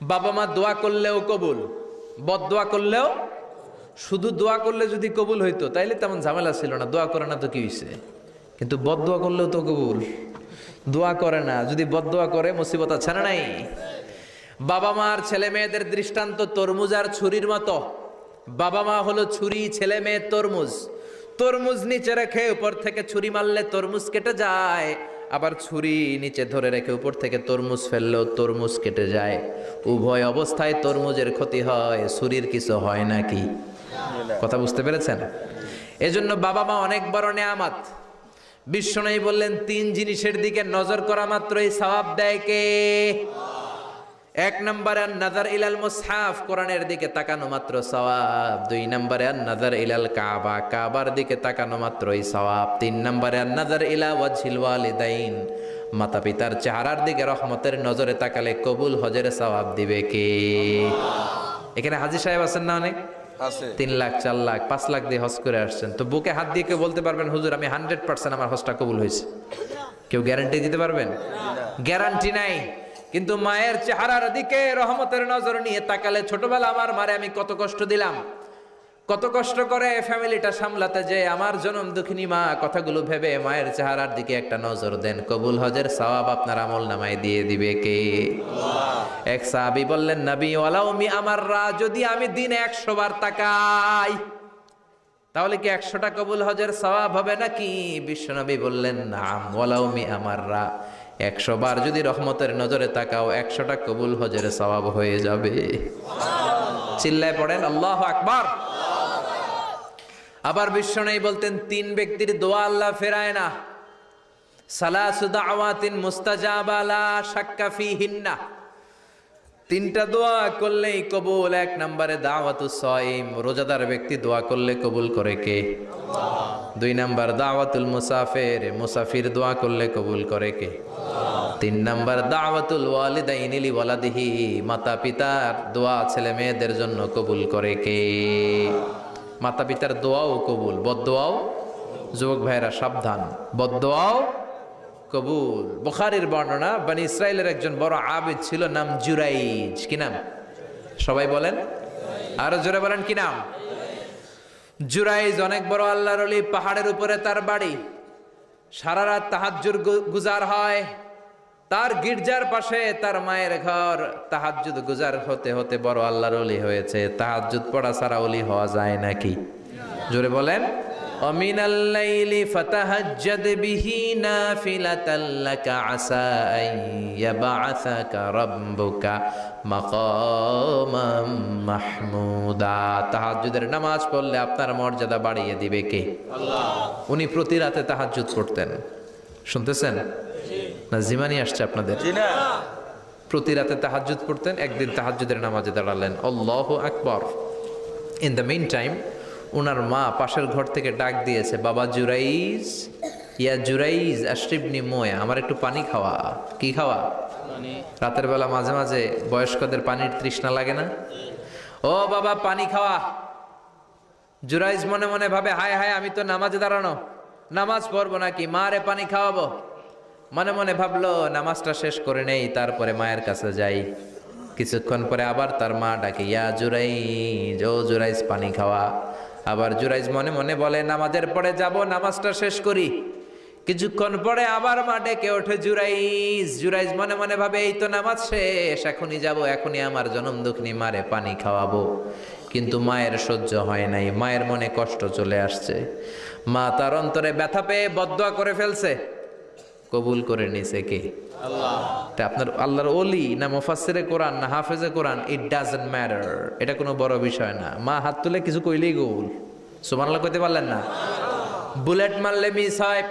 বাবা মা দোয়া করলেও কবুল, বদদোয়া করলেও। শুধু দোয়া করলে যদি কবুল হইতো তাইলে তেমন ঝামেলা ছিল না, দোয়া করে না তো কি হইছে। কিন্তু বদদোয়া করলেও তো কবুল, দোয়া করে না, যদি বদদোয়া করে মুসিবত আছে না নাই। বাবা মার ছেলে মেয়েদের দৃষ্টান্ত তরমুজ আর ছুরির মতো। বাবা মা হলো ছুরি, ছেলে মেয়ে তরমুজ। তরমুজ নিচে রেখে উপর থেকে ছুরি মারলে তরমুজ কেটে যায়, আবার ছুরি নিচে ধরে রেখে উপর থেকে তরমুজ ফেললেও তরমুজ কেটে যায়। উভয় অবস্থায় তরমুজের ক্ষতি হয়, ছুরির কিছু হয় নাকি? কথা বুঝতে পেরেছেন? এজন্য বাবা মা অনেক বড় নেয়ামত। বিশ্বনবী বললেন, তিন জিনিসের দিকে নজর করা মাত্রই সওয়াব দেয় কে? এক নম্বরে নাজার ইলাল মুসহাফ, কোরআনের দিকে তাকানো মাত্র সওয়াব। দুই নম্বরে নাজার ইলাল কাবা, কাবার দিকে তাকানো মাত্রই সওয়াব। তিন নম্বরে নাজার ইলা ওয়াজহিল ওয়ালিদাইন, মাতা পিতার চেহারার দিকে রহমতের নজরে তাকালে কবুল হজের সওয়াব দিবে কে? এখানে হাজী সাহেব আছেন না অনেক? 3 লাখ 4 লাখ 5 লাখ দিয়ে হজ করে আসছেন। তো বুকে হাত দিয়ে কেউ বলতে পারবেন হুজুর আমি 100% আমার হজটা কবুল হয়েছে? কেউ গ্যারান্টি দিতে পারবেন? গ্যারান্টি নাই। কিন্তু মায়ের চেহারার দিকে রহমতের নজর নিয়ে তাকালে, ছোটবেলা আমার মারে আমি কত কষ্ট দিলাম, কত কষ্ট করে ফ্যামিলিটা সামলাতে, যে আমার জনম দুঃখিনী মা, কথাগুলো ভেবে মায়ের চেহারার দিকে একটা নজর দেন, কবুল হজের সওয়াব আপনার আমল নামায় দিয়ে দিবে কে? এক সাহাবী বললেন, নবী ওয়ালাউ মি আমাররা, যদি আমি দিনে 100 বার তাকাই তাহলে কি 100টা কবুল হজের সওয়াব হবে নাকি? বিশ্বনবী বললেন, নাম ওয়ালাউ মি আমাররা, 100 বার যদি রহমতের নজরে তাকাও 100টা কবুল হজের সওয়াব হয়ে যাবে। চিল্লায় পড়েন আল্লাহু আকবার। আবার বিশ্বনবী বলতেন, 3 ব্যক্তির দোয়া আল্লাহ ফেরায় না। সালাসু দাওয়াতিন মুস্তাজাবা লা শাক্কা ফিহিন্না, 3টা দোয়া করলেই কবুল। 1 নম্বরে দাওয়াতুস সাইম, রোজাদার ব্যক্তি দোয়া করলে কবুল করে কে? আল্লাহ। 2 নম্বর দাওয়াতুল মুসাফির, মুসাফির দোয়া করলে কবুল করে কে? আল্লাহ। 3 নম্বর দাওয়াতুল ওয়ালিদাইনি লি ওয়ালাদিহি, মাতা পিতার দোয়া ছেলে মেয়েদের জন্য কবুল করে কে? মাতা পিতার দোয়াও কবুল, বদদোয়াও। যুবক ভাইরা সাবধান, বদদোয়াও কবুল। বুখারীর বর্ণনা, বনি ইসরাইলের একজন বড় আবিদ ছিল, নাম জুরাইজ। কি নাম? সবাই বলেন, আরো জোরে বলেন, কি নাম? জুরাইজ অনেক বড় আল্লাহর ওলি, পাহাড়ের উপরে তার বাড়ি। সারা রাত তাহাজ্জুদ গুজার হয়। তার গির্জার পাশে তার মায়ের ঘর। তাহাজ্জুদ গুজার হতে হতে বড় আল্লাহর ওলি হয়েছে। তাহাজ্জুদ পড়া ছাড়া ওলি হওয়া যায় নাকি? জোরে বলেন। ওমিনাল লাইলি ফাতাহাজ্জাদ বিহি নাফিলাতাল লাকা আসা আন ইয়াবআসাকা রাব্বুকা মাকামাম মাহমুদা। তাহাজ্জুদের নামাজ পড়লে আপনার মর্যাদা বাড়িয়ে দিবে কে? আল্লাহ। উনি প্রতি রাতে তাহাজ্জুদ পড়তেন। শুনতেছেন না? জিমানি আসছে আপনাদের? জি না। প্রতি রাতে তাহাজ্জুদ পড়তেন। একদিন তাহাজ্জুদের নামাজে দাঁড়ালেন, আল্লাহু আকবার। ইন দ্য মিন টাইম ওনার মা পাশের ঘর থেকে ডাক দিয়েছে, বাবা জুরাইজ, ইয়া জুরাইজ আশরিবনি মোয়া, আমার একটু পানি খাওয়া। কি খাওয়া? রাতের বেলা মাঝে মাঝে বয়স্কদের পানির তৃষ্ণা লাগে না? ও বাবা পানি খাওয়া। জুরাইজ মনে মনে ভাবে, হায় হায় আমি তো নামাজে দাঁড়ানো, নামাজ পড়বো নাকি, মা রে পানি খাওয়াবো। মনে মনে ভাবলো নামাজটা শেষ করে নেই, তারপরে মায়ের কাছে যাই। কিছুক্ষণ পরে আবার তার মা ডাকে, ইয়া জুরাইজ, ও জুরাইজ পানি খাওয়া। আবার জুরাইজ মনে মনে বলে, নামাজের পরে যাব, নামাজটা শেষ করি। কিছুক্ষণ পরে আবার মা ডেকে ওঠে জুরাইজ। জুরাইজ মনে মনে ভাবে, এই তো নামাজ শেষ, এখনই যাব, এখনই আমার জনম দুঃখিনী মারে পানি খাওয়াবো। কিন্তু মায়ের সহ্য হয় নাই, মায়ের মনে কষ্ট চলে আসছে। মা তার অন্তরে ব্যথা পেয়ে বদদোয়া করে ফেলছে। কবুল করে নিছে কে? আল্লাহ। এটা আপনার আল্লাহর ওলি না মুফাসসিরে কোরআন না হাফেজে কোরআন, ইট ডাজন্ট ম্যাটার। এটা কোনো বড় বিষয় না। মা হাত তুলে কিছু কইলেই কবুল। সুবহানাল্লাহ কইতে পারলেন না? বুলেট মারলে মিস হয়,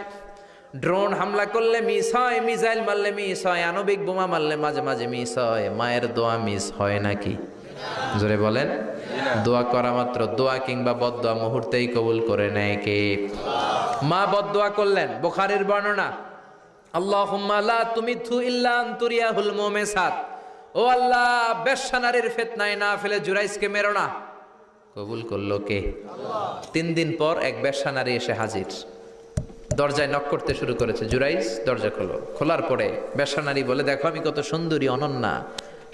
ড্রোন হামলা করলে মিস হয়, মিসাইল মারলে মিস হয়, আণবিক বোমা মারলে মাঝে মাঝে মিস হয়। মায়ের দোয়া মিস হয় নাকি? জোরে বলেন। দোয়া করা মাত্র, দোয়া কিংবা বদদোয়া মুহূর্তেই কবুল করে নেয় কে? মা বদদোয়া করলেন। বুখারীর বর্ণনা, আল্লাহুম্মা লা তুমিথু ইল্লা আনতুরিয়াহুল মুমিসাত, ও আল্লাহ বেশ্যা নারীর ফিতনায় না ফেলে জুরাইজকে মেরো না। কবুল করলো কে? আল্লাহ। 3 দিন পর এক বেশ্যা নারী এসে হাজির। দরজায় নক করতে শুরু করেছে। জুরাইজ দরজা খোলো। খোলার পরে বেশ্যা নারী বলে, দেখো আমি কত সুন্দরী, অনন্যা,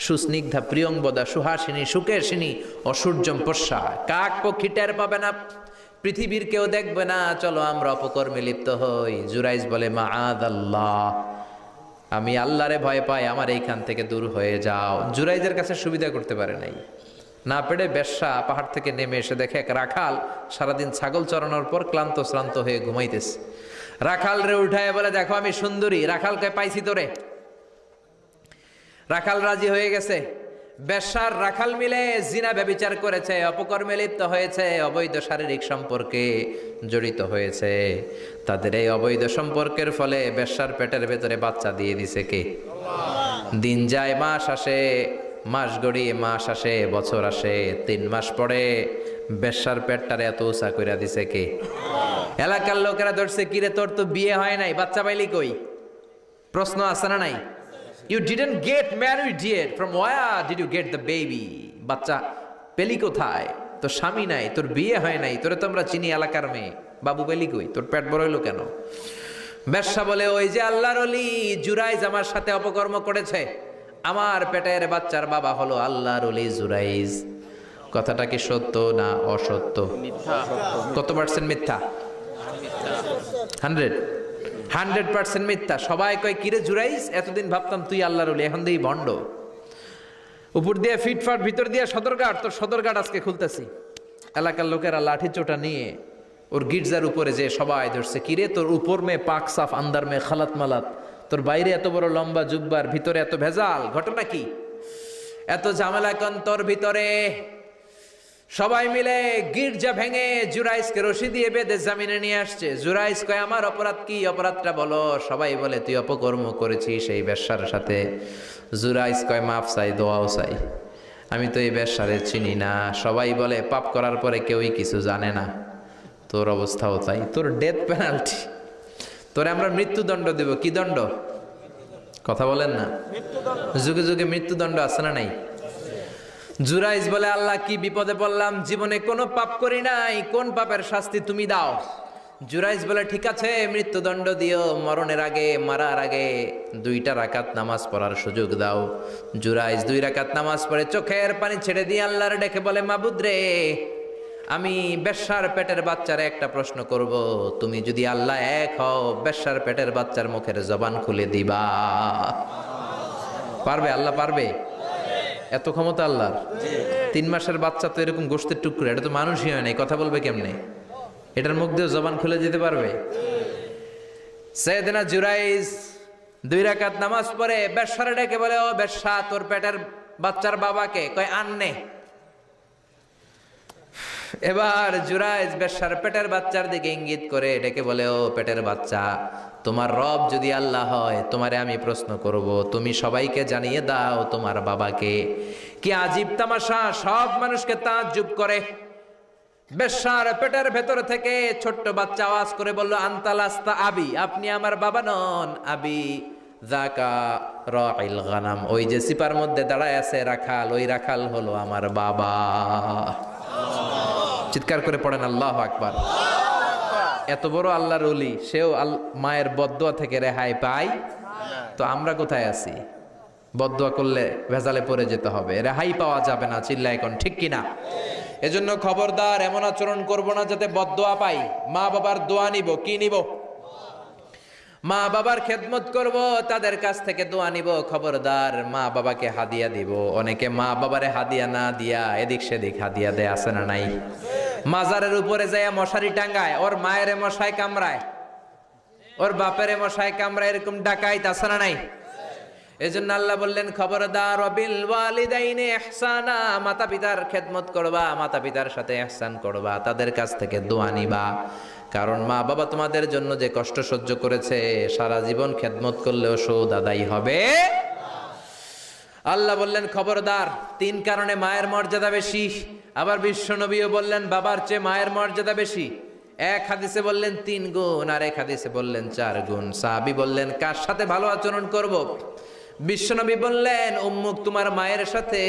সুস্নিগ্ধা প্রিয়ংবদা সুহাসিনী সুকেশিনী অসূর্যম পশ্যা, কাক পক্ষী টের পাবে না, পৃথিবীর কেউ দেখবে না, চলো আমরা অপকর্মে লিপ্ত হই। জুরাইজ বলে মাআদাল্লাহ, আমি আল্লাহরে ভয় পাই, আমার এইখান থেকে দূর হয়ে যাও। জুরাইজের কাছে সুবিধা করতে পারে নাই, না পেরে বেশ্যা পাহাড় থেকে নেমে এসে দেখে এক রাখাল সারাদিন ছাগল চরানোর পর ক্লান্ত শ্রান্ত হয়ে ঘুমাইতেছে। রাখাল রে উঠায় বলে, দেখো আমি সুন্দরী। রাখালকে পাইছি তোরে। রাখাল রাজি হয়ে গেছে। বেশ্যার রাখাল মিলে জিনা ব্যভিচার করেছে, অপকর্মে লিপ্ত হয়েছে, অবৈধ শারীরিক সম্পর্কে জড়িত হয়েছে। তাদের এই অবৈধ সম্পর্কের ফলে বেশ্যার পেটের ভেতরে বাচ্চা দিয়ে দিছে কে? দিন যায়, মাস আসে, মাস গড়িয়ে মাস আসে, বছর আসে, 3 মাস পরে বেশ্যার পেটটারে এত উঁচা কইরা দিছে কে? এলাকার লোকেরা ধরছে, কিরে তোর তো বিয়ে হয় নাই, বাচ্চা পাইলি কই? প্রশ্ন আছে না নাই? You didn't get married yet. From where did you get the baby? বাচ্চা পেলি কোথায়? তোর স্বামী নাই, তোর বিয়ে হয় নাই, তোরে তো আমরা চিনি এলাকার মেয়ে, বাবু পেলি কই? তোর পেট বড় হইলো কেন? বেশ্যা বলে, ওই যে আল্লাহর ওলি জুরাইজ আমার সাথে অপকর্ম করেছে, আমার পেটের বাচ্চার বাবা হলো আল্লাহর ওলি জুরাইজ। কথাটা কি সত্য না অসত্য? কত পার্সেন্ট মিথ্যা? 100% মিথ্যা। সবাই কয়, কিরে জুরাইজ, এতদিন ভাবতাম তুই আল্লাহর ওলি, এখন দিয়ে ভণ্ড। উপর দিয়ে ফিটফাট, ভিতর দিয়ে সদরঘাট। তোর সদরঘাট আজকে খুলতেছি। এলাকার লোকেরা লাঠি চোটা নিয়ে ওর গির্জার উপরে যে সবাই ধরছে, কিরে তোর উপর মে পাক সাফ, আন্দার মে খালাত মালাত, তোর বাইরে এত বড় লম্বা জুব্বার, ভিতরে এত ভেজাল, ঘটনা কি? এত ঝামেলা কোন তোর ভিতরে? সবাই মিলে গির্জা ভেঙে জুরাইজকে রশি দিয়ে বেঁধে জামিনে নিয়ে আসছে। জুরাইজ কয়, আমার অপরাধ কি? অপরাধটা বলো। সবাই বলে, তুই অপকর্ম করেছিস এই বেশ্যার সাথে। জুরাইজ কয়, মাফ চাই, দোয়াও চাই, আমি তো এই বেশ্যারে চিনি না। সবাই বলে, পাপ করার পরে কেউই কিছু জানে না, তোর অবস্থাও তাই, তোর ডেথ পেনাল্টি, তোরে আমরা মৃত্যুদণ্ড দেব। কি দণ্ড? কথা বলেন না। যুগে যুগে মৃত্যুদণ্ড আছে না নাই? জুরাইজ বলে, আল্লাহ কি বিপদে পড়লাম, জীবনে কোনো পাপ করি নাই, কোন পাপের শাস্তি তুমি দাও? জুরাইজ বলে, ঠিক আছে, মৃত্যুদণ্ড দিও, মরণের আগে, মারার আগে 2 রাকাত নামাজ পড়ার সুযোগ দাও। জুরাইজ 2 রাকাত নামাজ পড়ে চোখের পানি ছেড়ে দিয়ে আল্লাহর ডেকে বলে, মাবুদ রে, আমি বেশ্যার পেটের বাচ্চারে একটা প্রশ্ন করব, তুমি যদি আল্লাহ এক হও, বেশ্যার পেটের বাচ্চার মুখের জবান খুলে দিবা? পারবে? আল্লাহ পারবে? এত ক্ষমতা আল্লাহর। 3 মাসের বাচ্চা তো এরকম গোশতের টুকরো, এটা তো মানুষই হয় নাই, কথা বলবে কেমনে? এটার মুখ দিয়ে জবান খুলে যেতে পারবে? সাইয়েদনা জুরাইজ 2 রাকাত নামাজ পড়ে বেশ্যারে ডেকে বলে, ও বেশ্যা, তোর পেটের বাচ্চার বাবাকে? কয়, আননে। এবার জুরাইজ বেশ্যার পেটের বাচ্চার দিকে ইঙ্গিত করে ডেকে বলে, ও পেটের বাচ্চা, তোমার রব যদি আল্লাহ হয়, তোমারে আমি প্রশ্ন করব, তুমি সবাইকে জানিয়ে দাও তোমার বাবাকে। কি আজীব তামাশা, সব মানুষকে তাজ্জুব করে। বেশ্যার পেটের ভেতর থেকে ছোট্ট বাচ্চা আওয়াজ করে বলল, আনতালাস্তা আবি, আপনি আমার বাবা নন। আবি যাকা রাইল গানাম, ওই যে সিপার মধ্যে দাঁড়ায় আছে রাখাল, ওই রাখাল হলো আমার বাবা। চিৎকার করে পড়েন আল্লাহু আকবার। এত বড় আল্লাহর ওলি, সেও মায়ের বদদোয়া থেকে রেহাই পায়? তো আমরা কোথায় আছি? বদদোয়া করলে ভেজালে পড়ে যেতে হবে, রেহাই পাওয়া যাবে না। চিল্লায় এখন ঠিক কিনা? এজন্য খবরদার, এমন আচরণ করব না যাতে বদদোয়া পাই। মা বাবার দোয়া নিব। কি নিব? মা বাবার খেদমত করব, তাদের কাছ থেকে দোয়া নিব। খবরদার, মা বাবাকে হাদিয়া দিব। অনেকে মা বাবারে হাদিয়া না দিয়া এদিক সেদিক হাদিয়া দেয়, আছে না নাই? মাজারের উপরে যাইয়া মশারি টাঙ্গায়, ওর মায়ের মশায় কামড়ায়, ওর বাপের মশায় কামড়ায়, এরকম ডাকাইত আছে না নাই? এজন্য আল্লাহ বললেন, খবরদার, ওয়াবিল ওয়ালিদাইনি ইহসানা, মাতা পিতার খেদমত করবা, মাতা পিতার সাথে ইহসান করবা, তাদের কাছ থেকে দোয়া নিবা। কারণ মা বাবা তোমাদের জন্য যে কষ্ট সহ্য করেছে, সারা জীবন খেদমত করলেও শোধ আদায় হবে। আল্লাহ বললেন, খবরদার, 3 কারণে মায়ের মর্যাদা বেশি। আবার বিশ্ব নবীও বললেন, বাবার চেয়ে মায়ের মর্যাদা বেশি। এক হাদিসে বললেন 3 গুণ, আর এক হাদিসে বললেন 4 গুণ। সাহাবী বললেন, কার সাথে ভালো আচরণ করব? বিশ্বনবী বললেন, উম্মুক, তোমার মায়ের সাথে।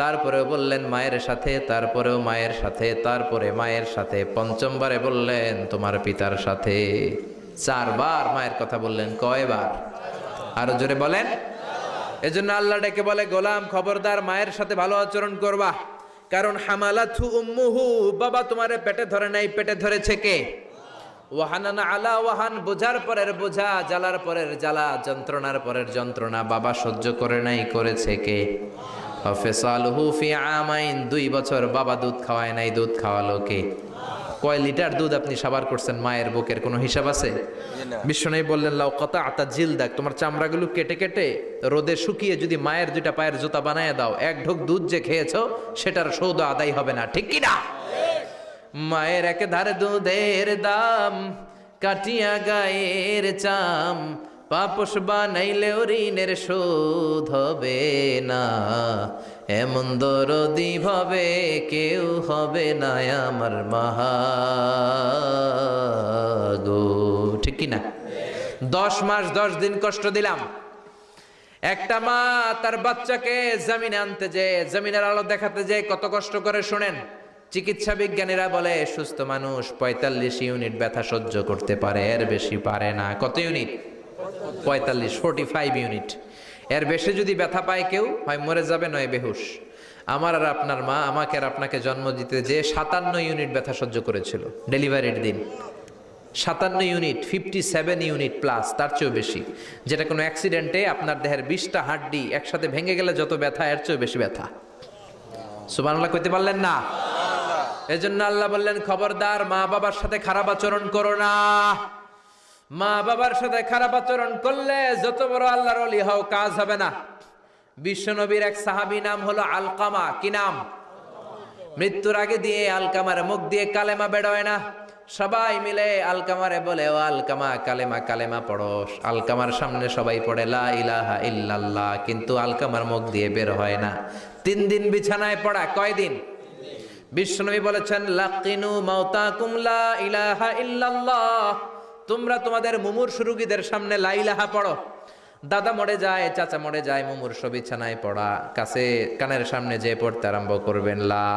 তারপরেও বললেন মায়ের সাথে, তারপরেও মায়ের সাথে, তারপরে মায়ের সাথে, 5মবারে বললেন তোমার পিতার সাথে। 4 বার মায়ের কথা বললেন। কয়বার? আরো জোরে বলেন। এজন্য আল্লাহ ডেকে বলে, গোলাম খবরদার মায়ের সাথে ভালো আচরণ করবা, কারণ হামালাতহু উম্মুহু, বাবা তোমারে পেটে ধরে নাই, পেটে ধরেছে কে? ওয়াহানান আলা ওয়াহান, বোঝার পরের বোঝা, জ্বালার পরের জ্বালা, যন্ত্রণার পরের যন্ত্রণা বাবা সহ্য করে নাই, করেছে কে? ফিসালুহু ফি আমাইন, 2 বছর বাবা দুধ খাওয়ায় নাই, দুধ খাওয়ালো কে? কয় লিটার দুধ আপনি সাবার করছেন মায়ের বুকের, কোনো হিসাব আছে? বিশ্বনবী বললেন, লাউ কাতাআতা জিলদাক, তোমার চামড়াগুলো কেটে কেটে রোদে শুকিয়ে যদি মায়ের 2টা পায়ের জুতা বানায় দাও, 1 ঢোক দুধ যে খেয়েছো সেটার সৌদ আদায় হবে না, ঠিক কি না? মায়ের এক ধারে দুধের দাম, কাটিয়া গায়ের চাম, পাপস বানাইলেও ঋণের শোধ হবে না, এমন দরদি ভাবে কেউ হবে না আমার মাগো, ঠিক কি না? 10 মাস 10 দিন কষ্ট দিলাম। একটা মা তার বাচ্চাকে জমিনে আনতে যে, জমিনের আলো দেখাতে যে কত কষ্ট করে, শুনেন। চিকিৎসা বিজ্ঞানীরা বলে সুস্থ মানুষ 45 ইউনিট ব্যথা সহ্য করতে পারে, এর বেশি পারে না। কত ইউনিট? 45 ইউনিট। এর বেশি যদি ব্যথা পায় কেউ, হয় মরে যাবে নয় বেহুশ। আমার আর আপনার মা আমাকে আর আপনাকে জন্ম দিতে যে 57 ইউনিট ব্যথা সহ্য করেছিল ডেলিভারির দিন। 57 ইউনিট, 57 ইউনিট প্লাস, তার চেয়েও বেশি। যেটা কোনো অ্যাক্সিডেন্টে আপনার দেহের 20টা হাড্ডি একসাথে ভেঙে গেলে যত ব্যথা, এর চেয়েও বেশি ব্যথা। সুবহানাল্লাহ কইতে পারলেন না? এজন্য আল্লাহ বললেন, খবরদার মা বাবার সাথে খারাপ আচরণ করো না। মা বাবার সাথে খারাপ আচরণ করলে যত বড় আল্লাহর ওলি হও, কাজ হবে না। বিশ্বনবীর এক সাহাবী নাম হলো আলকামা। কি নাম? মৃত্যুর আগে দিয়ে আলকামার মুখ দিয়ে কালেমা বেরোয় না। সবাই মিলে আলকামারে বলে, ও আলকামা কালেমা, কালেমা পড়ো। আলকামার সামনে সবাই পড়ে লা ইলাহা ইল্লাল্লাহ, কিন্তু আলকামার মুখ দিয়ে বের হয় না। 3 দিন বিছানায় পড়া। কয়দিন? বিশ্বনবী বলেছেন, লাকিনু মাউতাকুম লা ইলাহা ইল্লাল্লাহ, তোমরা তোমাদের মুমূর্ষু রোগীদের সামনে লা ইলাহা পড়ো। দাদা মরে যায়, চাচা মরে যায়, মুমূর্ষু বিছানায় পড়া, কাছে কানের সামনে যে পড়তে আরম্ভ করবেন, লা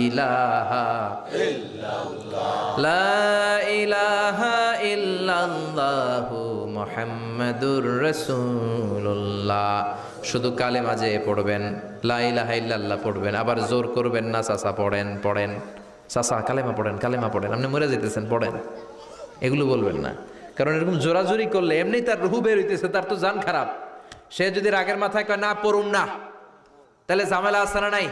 ইলাহা ইল্লাল্লাহ, লা ইলাহা ইল্লাল্লাহু মুহাম্মাদুর রাসূলুল্লাহ। শুধু কালেমা যে পড়বেন, লা ইলাহা ইল্লাল্লাহ পড়বেন, আবার জোর করবেন না, চাচা পড়েন, পড়েন, চাচা কালেমা পড়েন, কালেমা পড়েন, আপনি মরে যেতেছেন, পড়েন, এগুলো বলবেন না। কারণ এরকম জোরাজোরি করলে এমনি তার রুহু বের হইতেছে, তার তো জান খারাপ। সে যদি রাগের মাথায় কয় না পড়ুম না, তাহলে ঝামেলা আছে না নাই?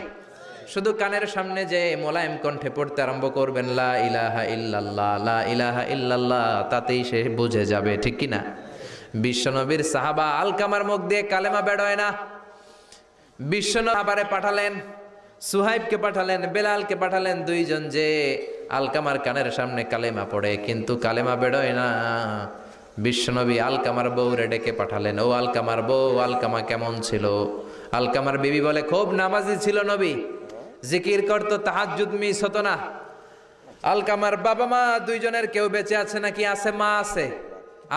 শুধু কানের সামনে যে মোলায়েম কণ্ঠে পড়তে আরম্ভ করবেন, লা ইলাহা ইল্লাল্লাহ, লা ইলাহা ইল্লাল্লাহ, তাতেই সে বুঝে যাবে, ঠিক কি না? বিশ্বনবীর সাহাবা আলকামার মুখ দিয়ে কালেমা বেরোয় না। বিশ্বনবী আবারে পাঠালেন, সুহাইবকে পাঠালেন, বেলালকে পাঠালেন, 2 জন যে আলকামার কানের সামনে কালেমা পড়ে, কিন্তু কালেমা বেরোয় না। বিশ্বনবী আলকামার বউরে ডেকে পাঠালেন, ও আলকামার বউ, আলকামা কেমন ছিল? আলকামার বিবি বলে, খুব নামাজি ছিল নবী, জিকির করতো, তাহাজ্জুদ মিস হতো না। আলকামার বাবা মা 2 জনের কেউ বেঁচে আছে নাকি? আছে, মা আছে।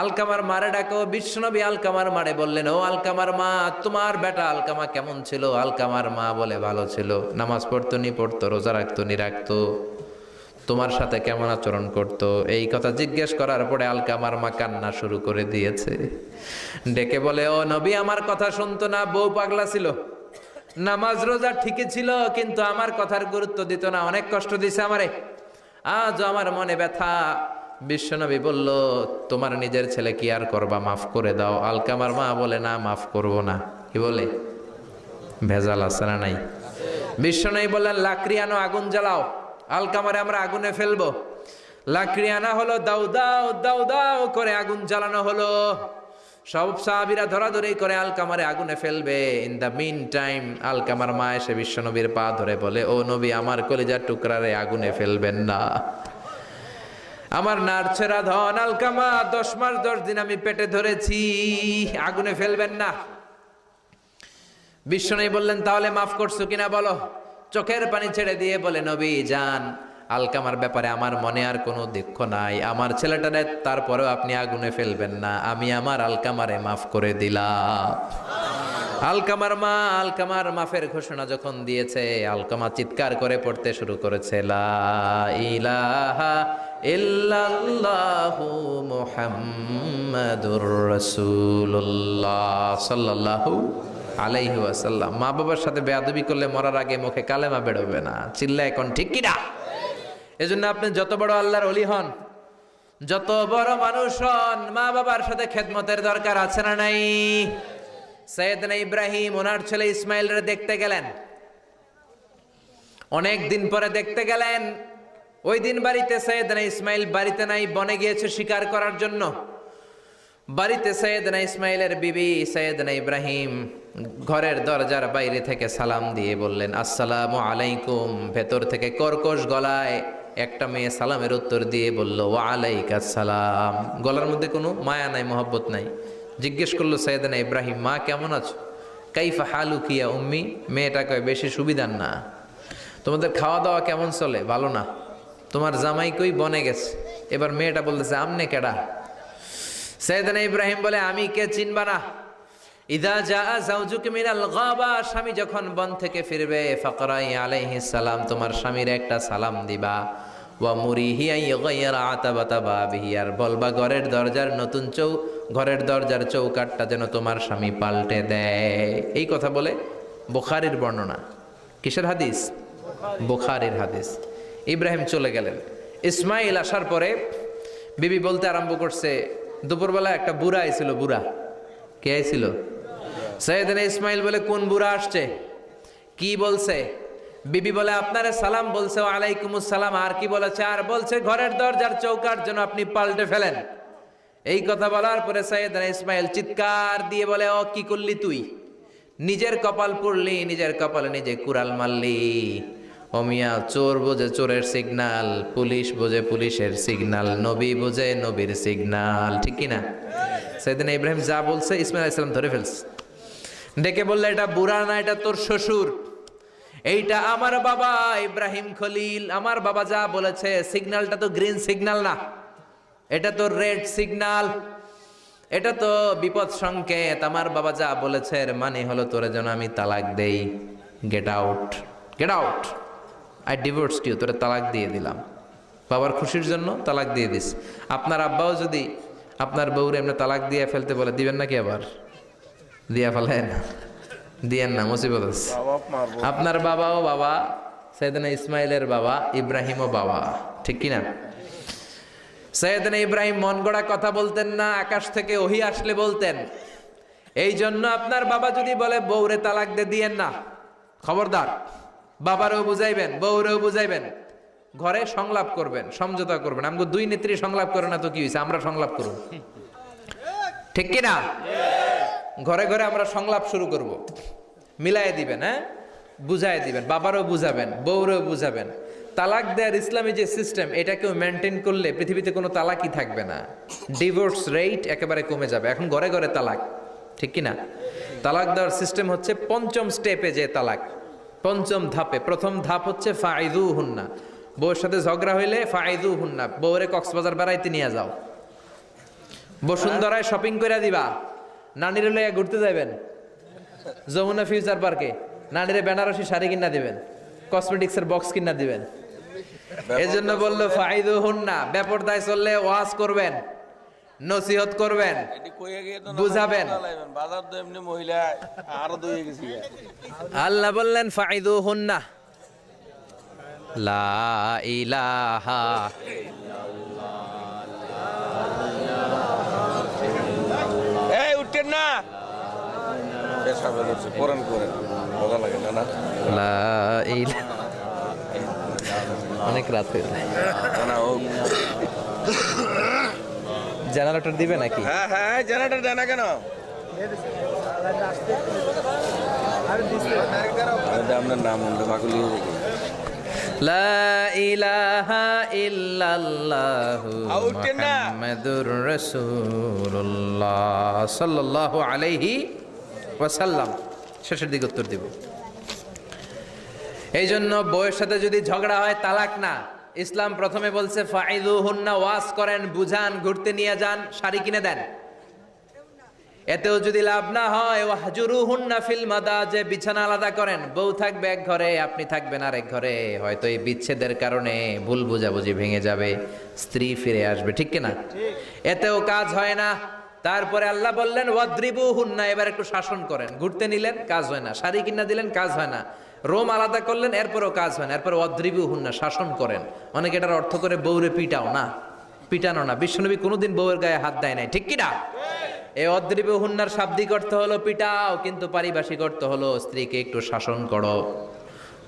আলকামার মারে ডাকো। বিশ্বনবী আলকামার মারে বললেন, ও আলকামার মা, তোমার বেটা আলকামা কেমন ছিল? আলকামার মা বলে, ভালো ছিল, নামাজ পড়তো নি পড়তো, রোজা রাখতো নি রাখতো, তোমার সাথে কেমন আচরণ করতো? এই কথা জিজ্ঞেস করার পরে আলকামার মা কান্না শুরু করে দিয়েছে। ডেকে বলে, ও নবী, আমার কথা শুনতো না, বউ পাগলা ছিল, নামাজ রোজা ঠিকই ছিল, কিন্তু আমার কথার গুরুত্ব দিত না, অনেক কষ্ট দিছে আমারে, আজ আমার মনে ব্যথা। বিশ্বনবী বলল, তোমার নিজের ছেলে কি আর করবা, মাফ করে দাও। আলকামার মা বলে, না মাফ করব না। কি বলে? ভেজাল আছে না নাই? বিশ্বনবী বললেন, লাকড়ি আনো, আগুন জ্বালাও, আলকামারে আমরা আগুনে ফেলবো। লাকড়ি আনা হলো, দাও দাও দাও দাও করে আগুন জ্বালানো হলো। সব সাহাবীরা ধরাধরি করে আলকামারে আগুনে ফেলবে। ইন দ্য মিন টাইম আলকামার মা এসে বিশ্বনবীর পা ধরে বলে, ও নবী, আমার কলিজার টুকরারে আগুনে ফেলবেন না, আমার নারছেরা ধন আলকামা, 10 মাস 10 দিন আমি পেটে ধরেছি, আগুনে ফেলবেন না। বিশ্বনবী বললেন, তাহলে মাফ করছো কিনা বলো। চোখের পানি ছেড়ে দিয়ে বলে, নবী যান, আলকামার ব্যাপারে আমার মনে আর কোনো দুঃখ নাই, আমার ছেলেটারে তারপরেও আপনি আগুনে ফেলবেন না, আমি আমার আলকামারে মাফ করে দিলাম। আলকামার মা আলকামার মাফের ঘোষণা যখন দিয়েছে, আলকামা চিৎকার করে পড়তে শুরু করেছে, লা ইলাহা ইল্লাল্লাহু মুহাম্মাদুর রাসূলুল্লাহ সাল্লাল্লাহু আলাইহি ওয়াসাল্লাম। মা বাবার সাথে বেয়াদবি করলে মরার আগে মুখে কালেমা বেরোবে না। চিল্লা এখন ঠিক কিনা? এজন্য আপনি যত বড় আল্লাহর ওলি হন, যত বড় মানুষ হন, মা বাবার সাথে খেদমতের দরকার আছে না নাই? সাইয়েদনা ইব্রাহিম ওনার ছেলে ইসমাইলরে দেখতে গেলেন, অনেক দিন পরে দেখতে গেলেন। ওই দিন বাড়িতে সাইয়েদনা ইসমাইল বাড়িতে নাই, বনে গিয়েছে শিকার করার জন্য। বাড়িতে সাইয়েদনা ইসমাইলের বিবি সাইয়েদনা ইব্রাহিম ঘরের দরজার বাইরে থেকে সালাম দিয়ে বললেন, আসসালামু আলাইকুম। ভেতর থেকে কর্কশ গলায় একটা মেয়ে সালামের উত্তর দিয়ে বলল, ওয়া আলাইকাস সালাম। গলার মধ্যে কোনো মায়া নাই, মহব্বত নাই। জিজ্ঞেস করলো সাইয়েদনা ইব্রাহিম, মা কেমন আছো? কাইফা হালুকি ইয়া উম্মি। মেয়েটা কয়, বেশি সুবিধার না। তোমাদের খাওয়া দাওয়া কেমন চলে? ভালো না। তোমার জামাই কই? বনে গেছে। এবার মেয়েটা বলতেছে, আমনে কেডা? সাইয়েদনা ইব্রাহিম বলে, আমি কে চিনবা না? ইদা জাআ যাওজুকা মিনাল গাবা, স্বামী যখন বন থেকে ফিরবে, ফাকরাই আলাইহিস সালাম, তোমার স্বামীর একটা সালাম দিবা। ওয়া মুরিহি আন ইগাইরা আতাবাতা বাবিহি, আর বলবা ঘরের দরজার চৌকাটটা যেন তোমার স্বামী পাল্টে দেয়। এই কথা বলে বুখারীর বর্ণনা। কিসের হাদিস? বুখারীর হাদিস। ইব্রাহিম চলে গেলেন। ইসমাইল আসার পরে বিবি বলতে আরম্ভ করছে, দুপুরবেলা একটা বুড়া আইছিল। বুড়া কে আইছিল? সাইয়েদনা ইসমাইল বলে, কোন বুড়া আসছে? কি বলছে? বিবি বলে, আপনারে সালাম বলছে। ওয়া আলাইকুমুস সালাম। আর কি বলেছে? আর বলছে ঘরের দরজার চৌকাট যেন আপনি পাল্টে ফেলেন। এই কথা বলার পরে সাইয়েদনা ইসমাইল চিৎকার দিয়ে বলে, ও কি করলি তুই? নিজের কপাল পুড়লি, নিজের কপালে নিজে কুড়াল মারলি। ও মিয়া, চোর বোঝে চোরের সিগনাল, পুলিশ বোঝে পুলিশের সিগনাল, নবী বোঝে নবীর সিগনাল। ঠিক কিনা? সাইয়েদনা ইব্রাহিম যা বলছে ইসমাইল আলাইহিস সালাম ধরে ফেলছে। ডেকে বললে, এটা বুড়া না, এটা তোর শ্বশুর। এইটা আমার বাবা ইব্রাহিম খলিল। আমার বাবা যা বলেছে, সিগন্যালটা তো গ্রিন সিগন্যাল না, এটা তো রেড সিগন্যাল। এটা তো বিপদ সংকেত। আমার বাবা যা বলেছে এর মানে হলো তোরে যেন আমি তালাক দেই। Get out, get out. I divorced you. তোরে তালাক দিয়ে দিলাম। বাবার খুশির জন্য তালাক দিয়ে দিস। আপনার আব্বাও যদি আপনার বউরে এমনি তালাক দিয়ে ফেলতে বলে, দিবেন নাকি? আবার দিয়া ফেলেন? দিয়েন না, মুসিবত আছে। আপনার বাবাও বাবা, সাইয়েদনা ইসমাইলের বাবা, ইব্রাহিমও বাবা। ঠিক কিনা? সাইয়েদনা ইব্রাহিম মন গড়া কথা বলতেন না, আকাশ থেকে ওহী আসলে বলতেন। এই জন্য আপনার বাবা যদি বলে বউরে তালাক দিয়েন না, খবরদার। বাবারেও বুঝাইবেন, বউরেও বুঝাইবেন, ঘরে সংলাপ করবেন, সমঝোতা করবেন। আমাকে দুই নেত্রী সংলাপ করে না তো কি হয়েছে? আমরা সংলাপ করব। ঠিক কিনা? ঘরে ঘরে আমরা সংলাপ শুরু করব। মিলাই দিবেন, হ্যাঁ, বুঝাই দিবেন। বাবারও বুঝাবেন, বউরেও বুঝাবেন। তালাক দেওয়ার ইসলামী যে সিস্টেম, এটাকেও মেনটেন করলে পৃথিবীতে কোনো তালাকই থাকবে না। ডিভোর্স রেট একেবারে কমে যাবে। এখন ঘরে ঘরে তালাক। ঠিক কিনা? তালাক দেওয়ার সিস্টেম হচ্ছে পঞ্চম স্টেপে যে তালাক, পঞ্চম ধাপে। প্রথম ধাপ হচ্ছে ফাইদুহুন্না। বউয়ের সাথে ঝগড়া হইলে ফাইদুহুন্না, বউরে কক্সবাজার বেড়াইতে নিয়ে যাও, বসুন্ধরায় শপিং করে দিবা, নানিরে লইয়া ঘুরতে যাবেন যমুনা ফিউচার পার্কে, নানিরে বেনারসি শাড়ি কিনা দিবেন, কসমেটিক্সের বক্স কিনা দিবেন। এই জন্য বললো ফাইদুহুন্না। বেপরদায় চললে ওয়াজ করবেন, নসিহত করবেন, বুঝাবেন। আল্লাহ বললেন ফাইদুহুন্না। লা ইলাহা না কোরআন কোরআন মজা লাগে না? লা ইলাহা। অনেক রাত হয়ে যায়। জেনারেটর দিবে নাকি? হ্যাঁ হ্যাঁ, জেনারেটর দেয় না কেন? আপনার নাম মাকুলি। লা ইলাহা ইল্লাল্লাহু মুহাম্মাদুর রাসূলুল্লাহ সাল্লাল্লাহু আলাইহি ওয়াসাল্লাম। শেষের দিকে উত্তর দিব। এই জন্য বউয়ের সাথে যদি ঝগড়া হয় তালাক না। ইসলাম প্রথমে বলছে ফাইদুহুন্না, ওয়াজ করেন, বুঝান, ঘুরতে নিয়ে যান, শাড়ি কিনে দেন। এতেও যদি লাভ না হয়, ওয়াহজুরুহুন্না ফিল মাদাজি, বিছানা আলাদা করেন। বউ থাকবে এক ঘরে, আপনি থাকবেন আরেক ঘরে। হয়তো এই বিচ্ছেদের কারণে ভুল বোঝাবুঝি ভেঙে যাবে, স্ত্রী ফিরে আসবে। ঠিক কিনা? এতেও কাজ হয় না। তারপরে আল্লাহ বললেন ওয়াদ্রিবুহুন্না, এবার একটু শাসন করেন। ঘুরতে নিলেন, কাজ হয় না। শাড়ি কিনা দিলেন, কাজ হয় না। রোম আলাদা করলেন, এরপরও কাজ হয় না। এরপর ওয়াদ্রিবুহুন্না, শাসন করেন। অনেকে এটার অর্থ করে বউরে পিটাও না, পিটানো না। বিশ্বনবী কোনোদিন বউয়ের গায়ে হাত দেয় নাই, ঠিক কি না? এই ওয়াদ্রিবুহুন্নার শাব্দিক অর্থ হলো পিটাও, কিন্তু পারিভাষিক অর্থ হলো স্ত্রীকে একটু শাসন করো।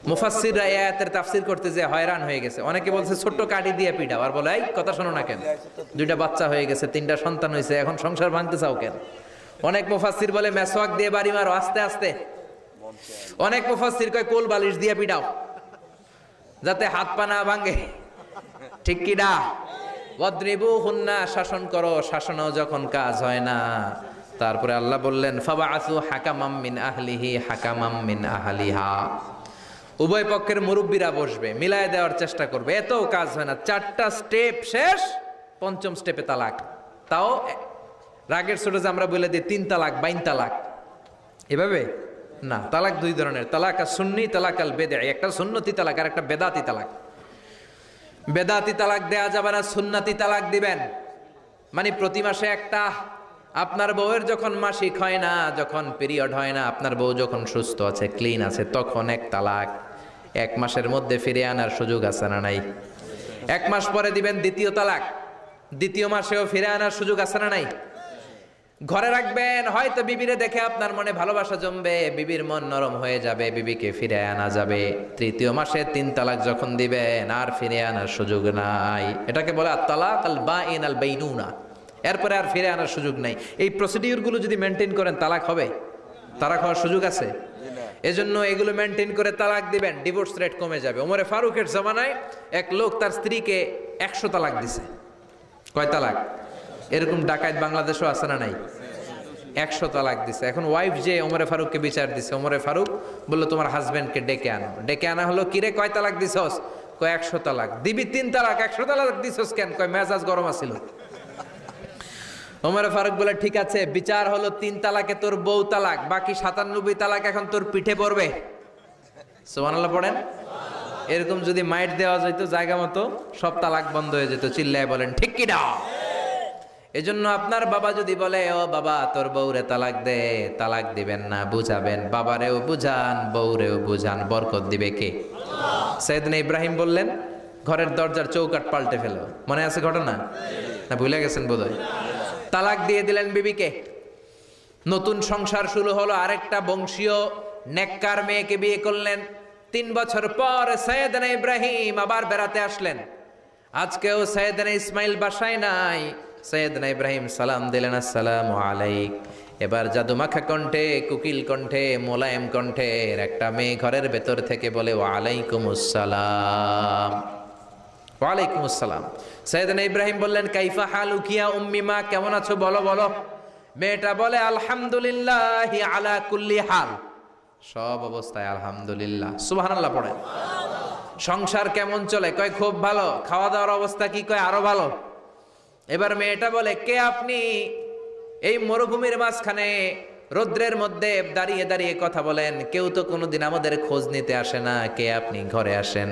মুফাসসিররা এই আয়াতের তাফসীর করতে যে হয়রান হয়ে গেছে। অনেকে বলছে ছোট্ট কাঠি দিয়ে পিটাও, আর বলে এই কথা শোনো না কেন, দুইটা বাচ্চা হয়ে গেছে, 3টা সন্তান হয়েছে, এখন সংসার ভাঙতে চাও কেন? অনেক মুফাসসির বলে মেসওয়াক দিয়ে বাড়ি মারো আস্তে আস্তে। অনেক মুফাসসির কয় কোল বালিশ দিয়ে পিটাও, যাতে হাত পা না ভাঙে, ঠিক কি না? ওয়াদ্রিবুহুন্না, শাসন করো। শাসনও যখন কাজ হয় না, তারপরে আল্লাহ বললেন ফাবাআসু হাকামাম মিন আহলিহি হাকামাম মিন আহলিহা, উভয় পক্ষের মুরব্বীরা বসবে, মিলায় দেওয়ার চেষ্টা করবে। এতও কাজ হয় না, 4টা স্টেপ শেষ, 5ম স্টেপে তালাক। তাও রাগের ছোট যে আমরা বলে দিই 3 তালাক 22 তালাক, এভাবে না। তালাক 2 ধরনের, তালাক আর সুন্নি, তালাক আল বেদঈ। একটা সুন্নতি তালাক আর একটা বেদাতি তালাক। বেদাতি তালাক দেয়া যাবে না, সুন্নতি তালাক দিবেন। মানে প্রতি মাসে একটা। আপনার বউয়ের যখন মাসিক হয় না, যখন পিরিয়ড হয় না, আপনার বউ যখন সুস্থ আছে, ক্লিন আছে, তখন 1 তালাক। 1 মাসের মধ্যে ফিরে আনার সুযোগ আছে না নাই? 1 মাস পরে দিবেন 2য় তালাক। 2য় মাসেও ফিরে আনার সুযোগ আছে না নাই? ঘরে রাখবেন, হয়তো বিবিরে দেখে আপনার মনে ভালোবাসা জমবে, বিবির মন নরম হয়ে যাবে, বিবিকে ফিরে আনা যাবে। 3য় মাসে 3 তালাক যখন দিবেন, আর ফিরে আনার সুযোগ নাই। এটাকে বলে আত-তালাক আল বাঈন আল বাইনুনা। এরপরে আর ফিরে আনার সুযোগ নাই। এই প্রসিডিউরগুলো যদি মেনটেন করেন, তালাক হবে? তালাক হওয়ার সুযোগ আছে? এজন্য এগুলো মেনটেন করে তালাক দিবেন, ডিভোর্স রেট কমে যাবে। ওমরে ফারুকের জামানায় এক লোক তার স্ত্রীকে 100 তালাক দিছে। কয় তালাক? এরকম ডাকাত বাংলাদেশও আছে না নাই? 100 তালাক দিছে। এখন ওয়াইফ যে ওমরে ফারুককে বিচার দিছে, ওমরে ফারুক বললো তোমার হাজবেন্ডকে ডেকে আনো। ডেকে আনা হলো, কিরে কয় তালাক দিছস? কয় 100 তালাক। দিবি 3 তালাক, 100 তালাক দিছস কেন? কয় মেজাজ গরম আছিল। ওমরে ফারুক বলে ঠিক আছে, বিচার হলো 3 তালাকে তোর বউ তালাক, বাকি 97 তালাক এখন তোর পিঠে পড়বে। সুবহানাল্লাহ পড়েন। এরকম যদি মাইট দেওয়া যেত জায়গা মতো, সব তালাক বন্ধ হয়ে যেত। চিল্লায় বলেন ঠিক কি না? এজন্য আপনার বাবা যদি বলে ও বাবা তোর বউরে তালাক দে, তালাক দিবেন না, বুঝাবেন। বাবারেও বুঝান, বউরেও বুঝান, বরকত দিবে কে? সাইয়েদনা ইব্রাহিম বললেন ঘরের দরজার চৌকাঠ পাল্টে ফেলো। মনে আছে ঘটনা? না ভুলে গেছেন বোধহয়? তালাক দিয়ে দিলেন বিবিকে। নতুন সংসার শুরু হলো। আরেকটা বংশীয় নেককার মেয়েকে বিয়ে করলেন। 3 বছর পর সাইয়েদনা ইব্রাহিম আবার বেড়াতে আসলেন। আজকেও সাইয়েদনা ইসমাইল বাসায় নাই। সাইয়েদনা ইব্রাহিম সালাম দিলেন, আসসালামু আলাইক। এবার জাদুমাখা কণ্ঠে, কুকিল কণ্ঠে, মোলায়েম কণ্ঠের একটা মেয়ে ঘরের ভেতর থেকে বলে ওয়ালাইকুমুস সালাম। ওয়ালাইকুমুস সালাম। সাইয়েদনা ইব্রাহিম বললেন কাইফা হালুকি ইয়া উম্মি, মা কেমন আছো বলো বলো। মেয়েটা বলে আলহামদুলিল্লাহি আলা কুল্লি হাল, সব অবস্থায় আলহামদুলিল্লাহ। সুবহানাল্লাহ পড়ে। সংসার কেমন চলে? কয় খুব ভালো। খাওয়া দাওয়ার অবস্থা কি? কয় আরো ভালো। এবার মেয়েটা বলে কে আপনি? এই মরুভূমির মাঝখানে রৌদ্রের মধ্যে দাঁড়িয়ে দাঁড়িয়ে কথা বলেন, কেউ তো কোনোদিন আমাদের খোঁজ নিতে আসে না, কে আপনি? ঘরে আসেন।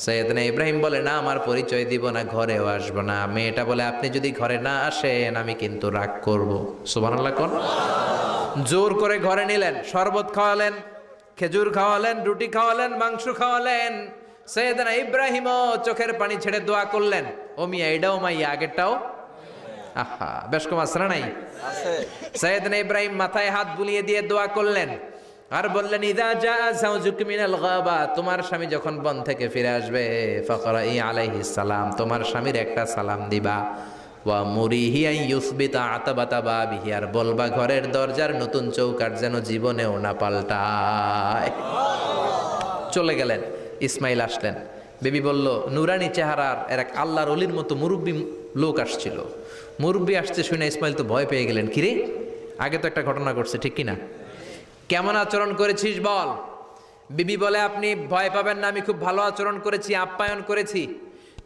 সাইয়েদনা ইব্রাহিম বলে না, আমার পরিচয় দিব না, ঘরেও আসবো না। মেয়েটা বলে আপনি যদি ঘরে না আসেন আমি কিন্তু রাগ করব। সুবহানাল্লাহ কোন। জোর করে ঘরে নিলেন, শরবত খাওয়ালেন, খেজুর খাওয়ালেন, রুটি খাওয়ালেন, মাংস খাওয়ালেন। সাইয়েদনা ইব্রাহিমও চোখের পানি ছেড়ে দোয়া করলেন, ও মিয়া এটাও মাইয়া আগেরটাও। আহা, বেশ কম আসরা নাই? সাইয়েদনা ইব্রাহিম মাথায় হাত বুলিয়ে দিয়ে দোয়া করলেন আর বললেন ইযা জা যাওজুকা মিনাল গাবা, তোমার স্বামী যখন বন থেকে ফিরে আসবে, ফাকরাই আলাইহিস সালাম, তোমার স্বামীর একটা সালাম দিবা। ওয়া মুরিহি আন ইউসবিতা আতাবাতা বাবিহি, আর বলবা ঘরের দরজার নতুন চৌকাঠ যেন জীবনেও না পাল্টায়। চলে গেলেন। ইসমাইল আসলেন। বেবি বলল নুরানি চেহারার এক আল্লাহর ওলির মতো মুরব্বী লোক আসছিল। মুরব্বী আসছে শুনে ইসমাইল তো ভয় পেয়ে গেলেন। কিরে, আগে তো একটা ঘটনা ঘটছে, ঠিক কিনা? কেমন আচরণ করেছিস বল। বিবি বলে আপনি ভয় পাবেন না, আমি খুব ভালো আচরণ করেছি, আপ্যায়ন করেছি।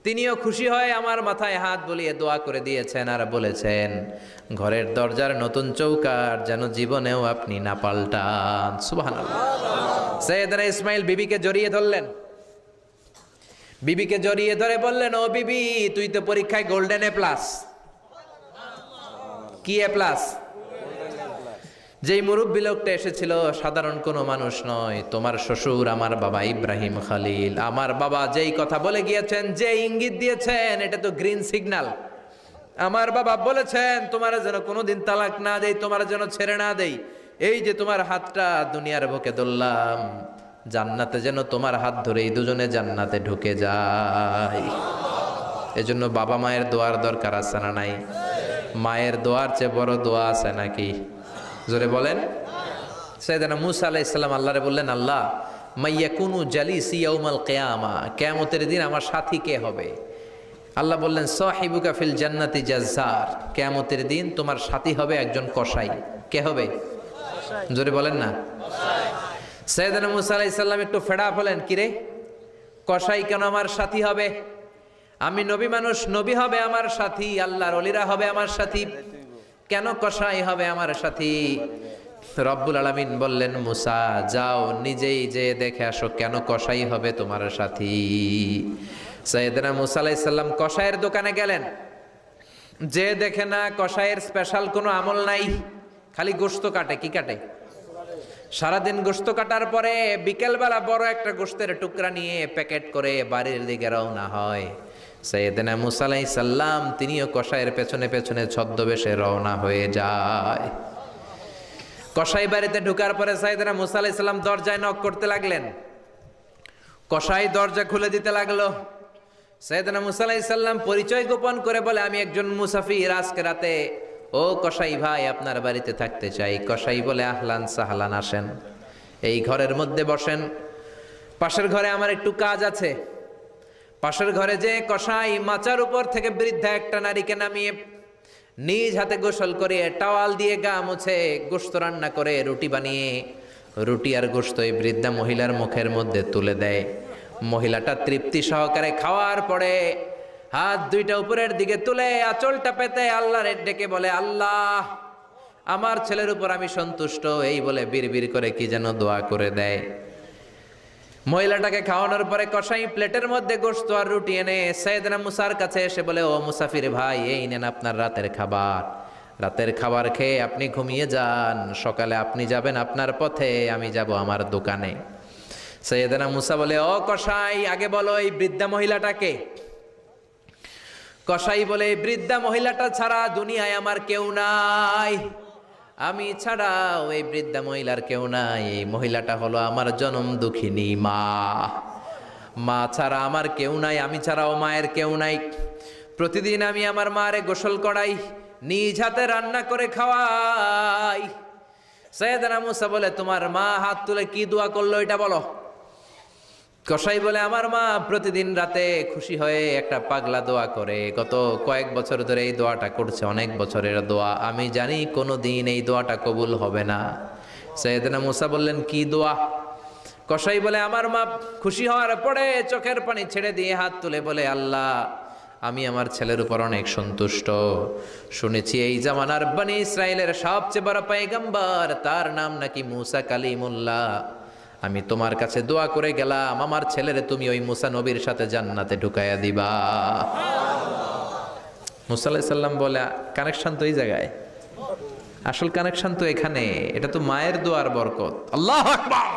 তিনিও খুশি হয়ে আমার মাথায় হাত বুলিয়ে দোয়া করে দিয়েছেন আর বলেছেন ঘরের দরজার নতুন চৌকাঠ যেন জীবনেও আপনি না পাল্টান। সুবহানাল্লাহ। সাইয়েদনা ইসমাইল বিবিকে জড়িয়ে ধরলেন। বিবিকে জড়িয়ে ধরে বললেন ও বিবি, তুই তো পরীক্ষায় গোল্ডেন A+। কি এ প্লাস? যেই মুরব্বী লোকটা এসেছিল সাধারণ কোনো মানুষ নয়, তোমার শ্বশুর আমার বাবা ইব্রাহিম খালিল। আমার বাবা যেই কথা বলে গিয়েছেন, যে ইঙ্গিত দিয়েছেন, এটা তো গ্রিন সিগন্যাল। আমার বাবা বলেছেন তোমার যেন কোনোদিন তালাক না দেই, তোমার যেন ছেড়ে না দেই। এই যে তোমার হাতটা দুনিয়ার বুকে ধরলাম, জান্নাতে যেন তোমার হাত ধরেই দুজনে জান্নাতে ঢুকে যায়। এজন্য বাবা মায়ের দোয়ার দরকার আছে না নাই? মায়ের দোয়ার চেয়ে বড় দোয়া আছে নাকি? জোরে বলেন। সাইয়েদনা মূসা আলাইহিস সালাম আল্লাহরে বললেন, আল্লাহ মাইয়াকুনু জালিসি ইয়াউমাল কিয়ামা, কিয়ামতের দিন আমার সাথী কে হবে? আল্লাহ বললেন, সাহিবুকা ফিল জান্নাতি জাজ্জার, কিয়ামতের দিন তোমার সাথী হবে একজন কসাই। কে হবে? জোরে বলেন না। সাইয়েদনা মূসা আলাইহিস সালাম একটু ফেড়া হলেন, কিরে কসাই কেন আমার সাথী হবে? আমি নবী মানুষ, নবী হবে আমার সাথী, আল্লাহর ওলিরা হবে আমার সাথী, কেন কসাই হবে আমার সাথী? রব্বুল আলামিন বললেন, মুসা যাও নিজেই যে দেখে আসো কেন কসাই হবে তোমার সাথী। সাইয়েদনা মূসা আলাইহিস সালাম কসাইয়ের দোকানে গেলেন, যে দেখে না কসাইয়ের স্পেশাল কোনো আমল নাই, খালি গোশত কাটে। কি কাটে? সারাদিন গোশত কাটার পরে বিকেলবেলা বড় একটা গোশতের টুকরা নিয়ে প্যাকেট করে বাড়ির দিকে রওনা হয়। সাইয়েদনা মূসা আলাইহিস সালাম তিনিও কসাইয়ের পেছনে পেছনে ছদ্মবেশে রওনা হয়ে যায়। কসাই বাড়িতে ঢোকার পরে সাইয়েদনা মূসা আলাইহিস সালাম দরজায় নক করতে লাগলেন। কসাই দরজা খুলে দিতে লাগলো। সাইয়েদনা মূসা আলাইহিস সালাম পরিচয় গোপন করে বলে, আমি একজন মুসাফির, আজকে রাতে ও কসাই ভাই আপনার বাড়িতে থাকতে চাই। কসাই বলে, আহলান সাহলান, আসেন, এই ঘরের মধ্যে বসেন, পাশের ঘরে আমার একটু কাজ আছে। পাশের ঘরে যে কসাই মাচার উপর থেকে বৃদ্ধা একটা নারীকে নামিয়ে নিজ হাতে গোসল করিয়ে টাওয়াল দিয়ে গা মুছে গোশত রান্না করে রুটি বানিয়ে রুটি আর গোশত এই বৃদ্ধা মহিলার মুখের মধ্যে তুলে দেয়। মহিলাটা তৃপ্তি সহকারে খাওয়ার পরে হাত দুইটা উপরের দিকে তুলে আঁচলটা পেতে আল্লাহর ডেকে বলে, আল্লাহ আমার ছেলের উপর আমি সন্তুষ্ট, এই বলে বিড়বিড় করে কি যেন দোয়া করে দেয়। মহিলাটাকে খাওয়ানোর পরে কসাই প্লেটের মধ্যে গোশত আর রুটি এনে সাইয়েদনা মূসার কাছে এসে বলে, ও মুসাফির ভাই, এই নেন আপনার রাতের খাবার। রাতের খাবার খেয়ে আপনি ঘুমিয়ে যান, সকালে আপনি যাবেন আপনার পথে, আমি যাব আমার দোকানে। সাইয়েদনা মূসা বলে, ও কসাই আগে বলো এই বৃদ্ধা মহিলাটাকে। কসাই বলে, এই বৃদ্ধা মহিলাটা ছাড়া দুনিয়ায় আমার কেউ নাই, আমি ছাড়া ওই বৃদ্ধা মহিলার কেউ নাই। এই মহিলাটা হলো আমার জনম দুঃখিনী মা, মা ছাড়া আমার কেউ নাই, আমি ছাড়াও মায়ের কেউ নাই। প্রতিদিন আমি আমার মারে গোসল করাই, নিজ হাতে রান্না করে খাওয়াই। সাইয়েদনা মূসা বলে, তোমার মা হাত তুলে কি দোয়া করলো এটা বলো। কসাই বলে, আমার মা প্রতিদিন রাতে খুশি হয়ে একটা পাগলা দোয়া করে, গত কয়েক বছর ধরে এই দোয়াটা করছে, অনেক বছরের দোয়া, আমি জানি কোনো দিন এই দোয়াটা কবুল হবে না। সাইয়েদনা মূসা বললেন, কি দোয়া? কসাই বলে, আমার মা খুশি হওয়ার পরে চোখের পানি ছেড়ে দিয়ে হাত তুলে বলে, আল্লাহ আমি আমার ছেলের উপর অনেক সন্তুষ্ট, শুনেছি এই জামানার বনি ইসরায়েলের সবচেয়ে বড় পয়গম্বর, তার নাম নাকি মূসা কালিমুল্লাহ। আমি তোমার কাছে দোয়া করে গেলাম, আমার ছেলেরে তুমি ওই মূসা নবীর সাথে জান্নাতে ঢুকাইয়া দিবা। মূসা আলাইহিস সালাম বলে, কানেকশন তো এই জায়গায়, আসল কানেকশন তো এখানে, এটা তো মায়ের দোয়ার বরকত। আল্লাহু আকবার।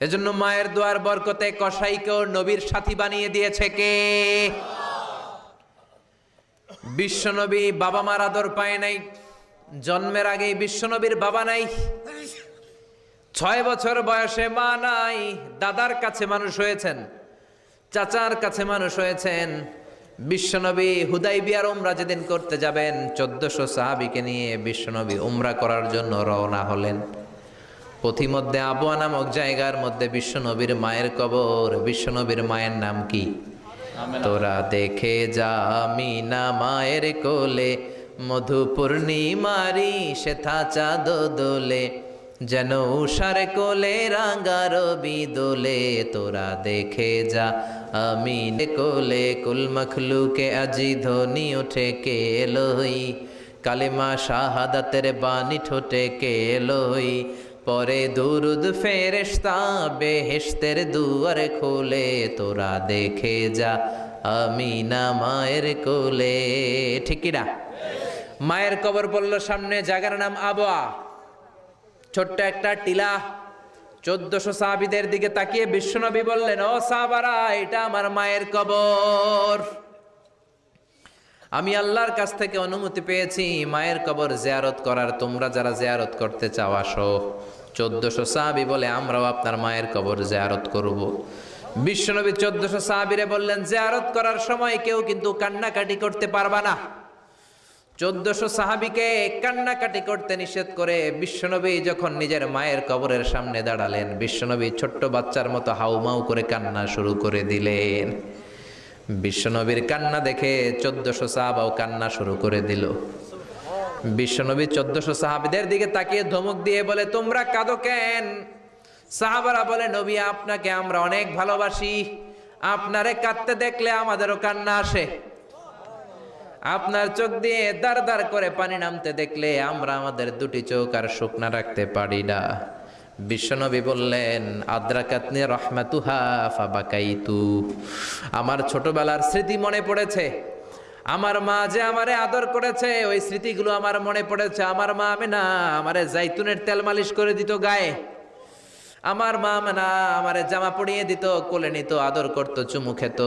এজন্য মায়ের দোয়ার বরকতে কসাইকেও নবীর সাথী বানিয়ে দিয়েছে কে? বিশ্বনবী বাবা মার আদর পায় নাই, জন্মের আগেই বিশ্বনবীর বাবা নাই, 6 বছর বয়সে মা নাই, দাদার কাছে মানুষ হয়েছেন, চাচার কাছে মানুষ হয়েছেন। বিশ্বনবী হুদাইবিয়ার উমরা যেদিন করতে যাবেন, 1400 সাহাবীকে নিয়ে বিশ্বনবী উমরা করার জন্য রওনা হলেন। পথিমধ্যে আবওয়া নামক জায়গার মধ্যে বিশ্বনবীর মায়ের কবর। বিশ্বনবীর মায়ের নাম কি? তোরা দেখে যা আমিনা মায়ের কোলে, মধু পূর্ণিমারি সেথা চাঁদ দোলে, যেন উষার কোলে রাঙা রবি দোলে। তোরা দেখে যা আমিন কোলে, কুল মখলুকে আজি ধ্বনি ওঠে কে লই, কালিমা শাহাদাতের বাণী ঠোঁটে কে লই, পরে দুরুদ ফেরেশতা বেহেশতের দুয়ার খোলে। তোরা দেখে যা আমিনা মায়ের কোলে। ঠিক কি না? মায়ের কবর পড়ল সামনে, জায়গার নাম আবওয়া, ছোট্ট একটা টিলা। 1400 সাহাবীদের দিকে তাকিয়ে বিশ্বনবী বললেন, ও সাহাবারা, এটা আমার মায়ের কবর। আমি আল্লাহর কাছ থেকে অনুমতি পেয়েছি মায়ের কবর জিয়ারত করার, তোমরা যারা জিয়ারত করতে চাও আসো। 1400 সাহাবী বলে, আমরাও আপনার মায়ের কবর জিয়ারত করব। বিশ্বনবী 1400 সাহাবীরে বললেন, জিয়ারত করার সময় কেউ কিন্তু কান্নাকাটি করতে পারবা না। 1400 সাহাবীকে কান্নাকাটি করতে নিষেধ করে বিশ্বনবী যখন নিজের মায়ের কবরের সামনে দাঁড়ালেন, বিশ্বনবী ছোট্ট বাচ্চার মতো হাউমাউ করে কান্না শুরু করে দিলেন। বিশ্বনবীর কান্না দেখে 1400 সাহাবাও কান্না শুরু করে দিল। বিশ্বনবী 1400 সাহাবীদের দিকে তাকিয়ে ধমক দিয়ে বলে, তোমরা কাঁদো কেন? সাহাবারা বলে, নবী, আপনাকে আমরা অনেক ভালোবাসি, আপনারে কাঁদতে দেখলে আমাদেরও কান্না আসে। আপনার চোখ দিয়ে দার দার করে পানি নামতে দেখলে আমরা আমাদের দুটি চোখ আর শুকনা রাখতে পারি না। বিশ্বনবী বললেন, আদ্রাকাতনি রাহমাতুহা ফাবাকাইতু, আমার ছোটবেলার স্মৃতি মনে পড়েছে। আমার মা যে আমারে আদর করেছে, ওই স্মৃতিগুলো আমার মনে পড়েছে। আমার মা আমেনা আমারে জাইতুনের তেল মালিশ করে দিত গায়ে। আমার মা আমেনা আমারে জামা পরিয়ে দিত, কোলে নিত, আদর করত, চুমু খেত।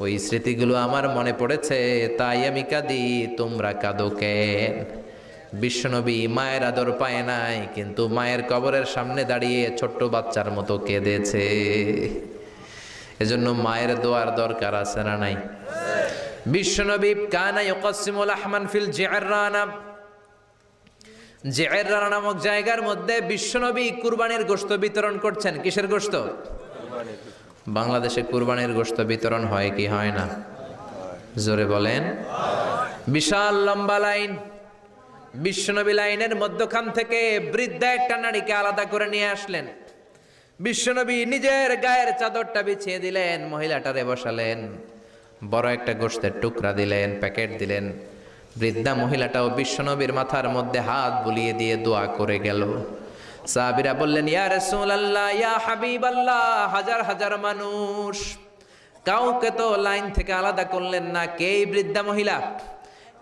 ওই স্মৃতিগুলো আমার মনে পড়েছে, তাই আমি কাঁদি, তোমরা কাঁদো কেন? বিশ্বনবী মায়ের আদর পায় নাই, কিন্তু মায়ের কবরের সামনে দাঁড়িয়ে ছোট্ট বাচ্চার মতো কেঁদেছে। এজন্য মায়ের দোয়ার দরকার আছে না নাই? বিশ্বনবী কানা ইউকাসিমুল আহমান ফিল জিআররানা, জিআররানা নামক জায়গার মধ্যে বিশ্বনবী কুরবানির গোশত বিতরণ করছেন। কিসের গোশত? বাংলাদেশে কুরবানির গোশত বিতরণ হয় কি হয় না? জোরে বলেন। বিশাল লম্বা লাইন। বিশ্বনবী লাইনের মধ্যখান থেকে বৃদ্ধা একটা নারীকে আলাদা করে নিয়ে আসলেন। বিশ্বনবী নিজের গায়ের চাদরটা বিছিয়ে দিলেন, মহিলাটারে বসালেন, বড় একটা গোশতের টুকরা দিলেন, প্যাকেট দিলেন। বৃদ্ধা মহিলাটাও বিশ্বনবীর মাথার মধ্যে হাত বুলিয়ে দিয়ে দোয়া করে গেল। সাহাবীরা বললেন, ইয়া রাসূলুল্লাহ, ইয়া হাবিবাল্লাহ, হাজার হাজার মানুষ, কাউকে তো লাইন থেকে আলাদা করলেন না, কে এই বৃদ্ধা মহিলা?